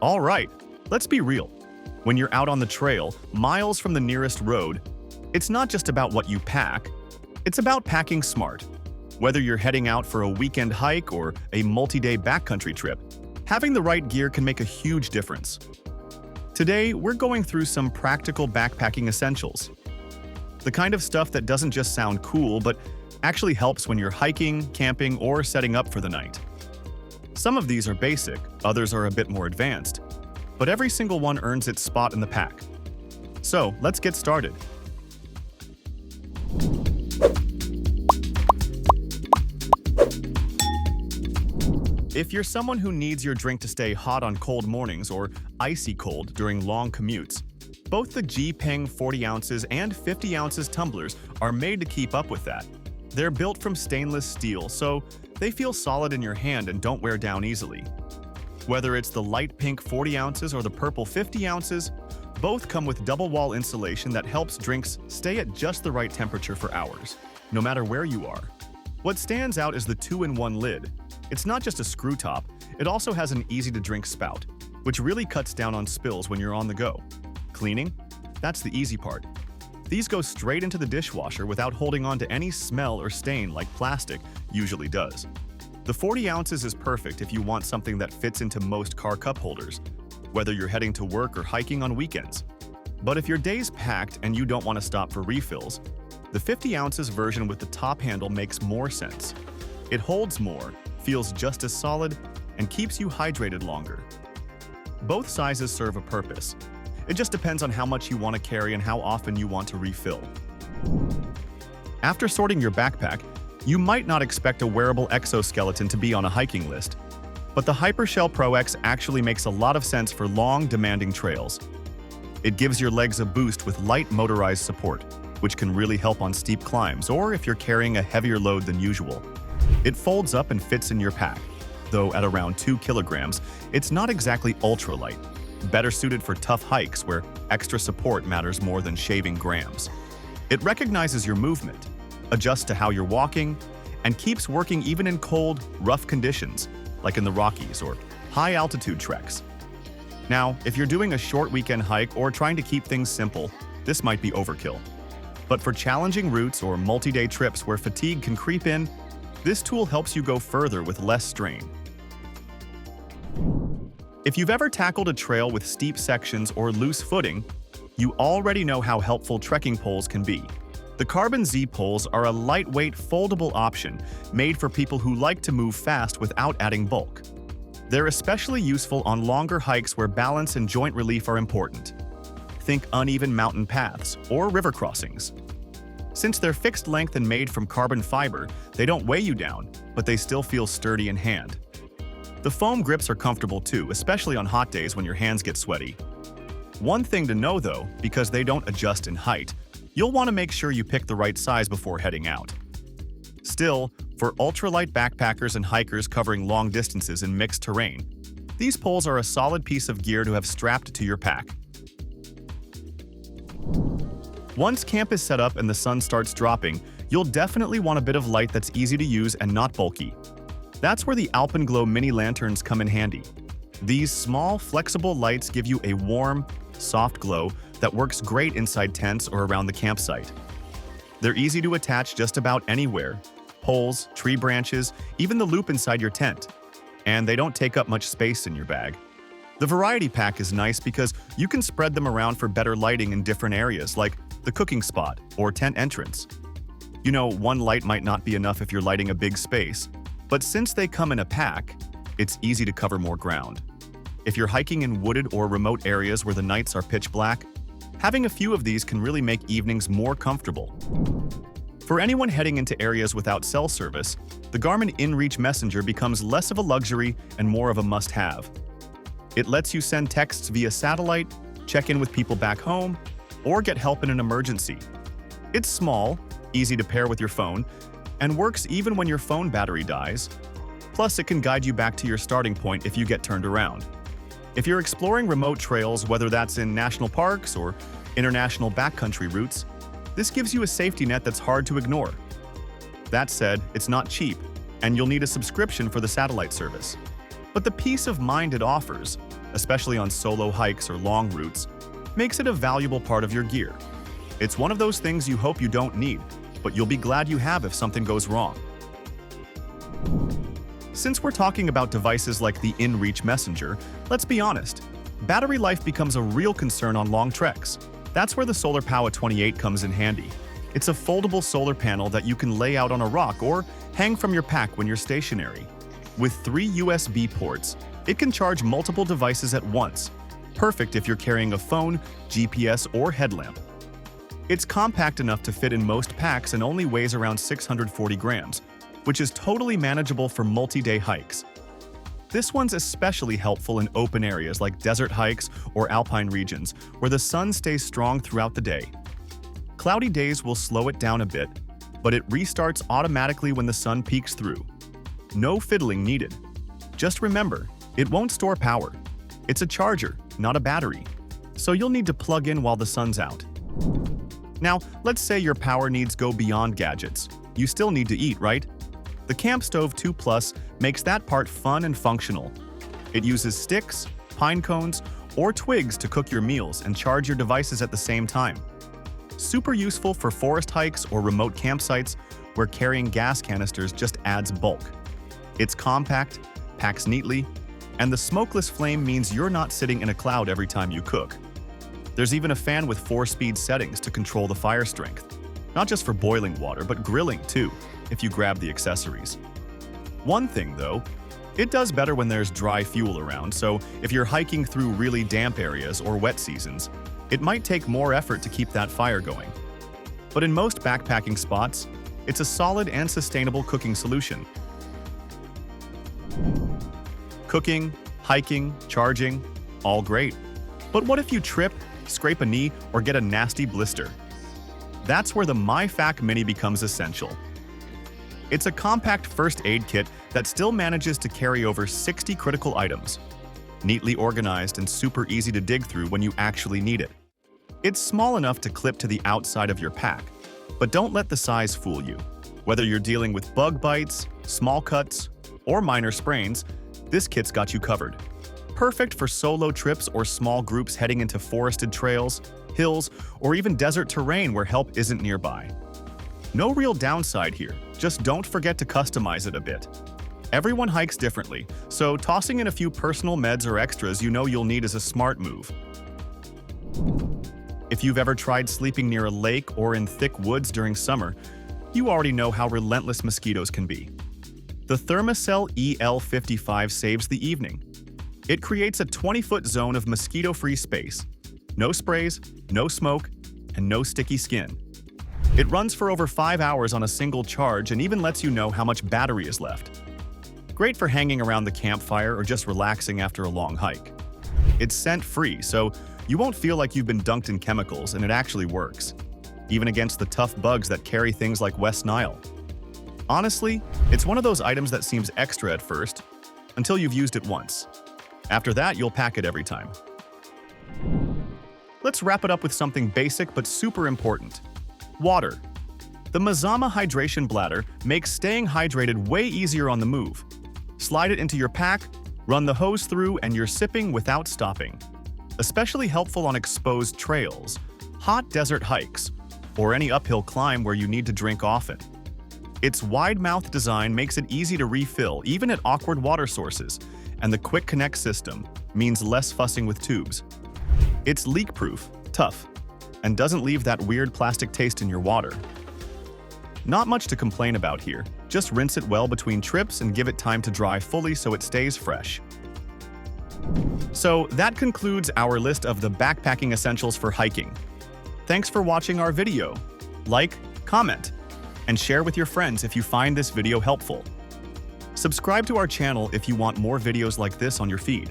All right, let's be real. When you're out on the trail, miles from the nearest road, it's not just about what you pack, it's about packing smart. Whether you're heading out for a weekend hike or a multi-day backcountry trip, having the right gear can make a huge difference. Today, we're going through some practical backpacking essentials. The kind of stuff that doesn't just sound cool, but actually helps when you're hiking, camping, or setting up for the night. Some of these are basic, others are a bit more advanced, but every single one earns its spot in the pack. So, let's get started. If you're someone who needs your drink to stay hot on cold mornings or icy cold during long commutes, both the Gpeng 40 ounces and 50 ounces tumblers are made to keep up with that. They're built from stainless steel, so they feel solid in your hand and don't wear down easily. Whether it's the light pink 40 ounces or the purple 50 ounces, both come with double wall insulation that helps drinks stay at just the right temperature for hours, no matter where you are. What stands out is the 2-in-1 lid. It's not just a screw top, it also has an easy-to-drink spout, which really cuts down on spills when you're on the go. Cleaning? That's the easy part. These go straight into the dishwasher without holding on to any smell or stain like plastic usually does. The 40 ounces is perfect if you want something that fits into most car cup holders, whether you're heading to work or hiking on weekends. But if your day's packed and you don't want to stop for refills, the 50 ounces version with the top handle makes more sense. It holds more, feels just as solid, and keeps you hydrated longer. Both sizes serve a purpose. It just depends on how much you want to carry and how often you want to refill. After sorting your backpack, you might not expect a wearable exoskeleton to be on a hiking list, but the Hypershell ProX actually makes a lot of sense for long, demanding trails. It gives your legs a boost with light motorized support, which can really help on steep climbs or if you're carrying a heavier load than usual. It folds up and fits in your pack, though at around 2 kilograms, it's not exactly ultralight. Better suited for tough hikes where extra support matters more than shaving grams. It recognizes your movement, adjusts to how you're walking, and keeps working even in cold, rough conditions, like in the Rockies or high-altitude treks. Now, if you're doing a short weekend hike or trying to keep things simple, this might be overkill. But for challenging routes or multi-day trips where fatigue can creep in, this tool helps you go further with less strain. If you've ever tackled a trail with steep sections or loose footing, you already know how helpful trekking poles can be. The Carbon Z poles are a lightweight, foldable option made for people who like to move fast without adding bulk. They're especially useful on longer hikes where balance and joint relief are important. Think uneven mountain paths or river crossings. Since they're fixed length and made from carbon fiber, they don't weigh you down, but they still feel sturdy in hand. The foam grips are comfortable too, especially on hot days when your hands get sweaty. One thing to know though, because they don't adjust in height, you'll want to make sure you pick the right size before heading out. Still, for ultralight backpackers and hikers covering long distances in mixed terrain, these poles are a solid piece of gear to have strapped to your pack. Once camp is set up and the sun starts dropping, you'll definitely want a bit of light that's easy to use and not bulky. That's where the AlpenGlow mini lanterns come in handy. These small, flexible lights give you a warm, soft glow that works great inside tents or around the campsite. They're easy to attach just about anywhere: poles, tree branches, even the loop inside your tent. And they don't take up much space in your bag. The variety pack is nice because you can spread them around for better lighting in different areas like the cooking spot or tent entrance. You know, one light might not be enough if you're lighting a big space, but since they come in a pack, it's easy to cover more ground. If you're hiking in wooded or remote areas where the nights are pitch black, having a few of these can really make evenings more comfortable. For anyone heading into areas without cell service, the Garmin InReach Messenger becomes less of a luxury and more of a must-have. It lets you send texts via satellite, check in with people back home, or get help in an emergency. It's small, easy to pair with your phone, and works even when your phone battery dies. Plus, it can guide you back to your starting point if you get turned around. If you're exploring remote trails, whether that's in national parks or international backcountry routes, this gives you a safety net that's hard to ignore. That said, it's not cheap, and you'll need a subscription for the satellite service. But the peace of mind it offers, especially on solo hikes or long routes, makes it a valuable part of your gear. It's one of those things you hope you don't need, but you'll be glad you have if something goes wrong. Since we're talking about devices like the InReach Messenger, let's be honest, battery life becomes a real concern on long treks. That's where the SolarPowa 28 comes in handy. It's a foldable solar panel that you can lay out on a rock or hang from your pack when you're stationary. With 3 USB ports, it can charge multiple devices at once, perfect if you're carrying a phone, GPS, or headlamp. It's compact enough to fit in most packs and only weighs around 640 grams, which is totally manageable for multi-day hikes. This one's especially helpful in open areas like desert hikes or alpine regions, where the sun stays strong throughout the day. Cloudy days will slow it down a bit, but it restarts automatically when the sun peeks through. No fiddling needed. Just remember, it won't store power. It's a charger, not a battery, so you'll need to plug in while the sun's out. Now, let's say your power needs go beyond gadgets. You still need to eat, right? The CampStove 2 Plus makes that part fun and functional. It uses sticks, pine cones, or twigs to cook your meals and charge your devices at the same time. Super useful for forest hikes or remote campsites where carrying gas canisters just adds bulk. It's compact, packs neatly, and the smokeless flame means you're not sitting in a cloud every time you cook. There's even a fan with 4-speed settings to control the fire strength. Not just for boiling water, but grilling too, if you grab the accessories. One thing though, it does better when there's dry fuel around, so if you're hiking through really damp areas or wet seasons, it might take more effort to keep that fire going. But in most backpacking spots, it's a solid and sustainable cooking solution. Cooking, hiking, charging, all great. But what if you trip, scrape a knee, or get a nasty blister? That's where the MyFAK Mini becomes essential. It's a compact first aid kit that still manages to carry over 60 critical items, neatly organized and super easy to dig through when you actually need it. It's small enough to clip to the outside of your pack, but don't let the size fool you. Whether you're dealing with bug bites, small cuts, or minor sprains, this kit's got you covered. Perfect for solo trips or small groups heading into forested trails, hills, or even desert terrain where help isn't nearby. No real downside here, just don't forget to customize it a bit. Everyone hikes differently, so tossing in a few personal meds or extras you know you'll need is a smart move. If you've ever tried sleeping near a lake or in thick woods during summer, you already know how relentless mosquitoes can be. The Thermacell EL55 saves the evening. It creates a 20-foot zone of mosquito-free space. No sprays, no smoke, and no sticky skin. It runs for over 5 hours on a single charge and even lets you know how much battery is left. Great for hanging around the campfire or just relaxing after a long hike. It's scent-free, so you won't feel like you've been dunked in chemicals, and it actually works, even against the tough bugs that carry things like West Nile. Honestly, it's one of those items that seems extra at first, until you've used it once. After that, you'll pack it every time. Let's wrap it up with something basic but super important. Water. The Mazama hydration bladder makes staying hydrated way easier on the move. Slide it into your pack, run the hose through, and you're sipping without stopping. Especially helpful on exposed trails, hot desert hikes, or any uphill climb where you need to drink often. Its wide-mouth design makes it easy to refill even at awkward water sources, and the quick connect system means less fussing with tubes. It's leak-proof, tough, and doesn't leave that weird plastic taste in your water. Not much to complain about here, just rinse it well between trips and give it time to dry fully so it stays fresh. So that concludes our list of the backpacking essentials for hiking. Thanks for watching our video. Like, comment, and share with your friends if you find this video helpful. Subscribe to our channel if you want more videos like this on your feed.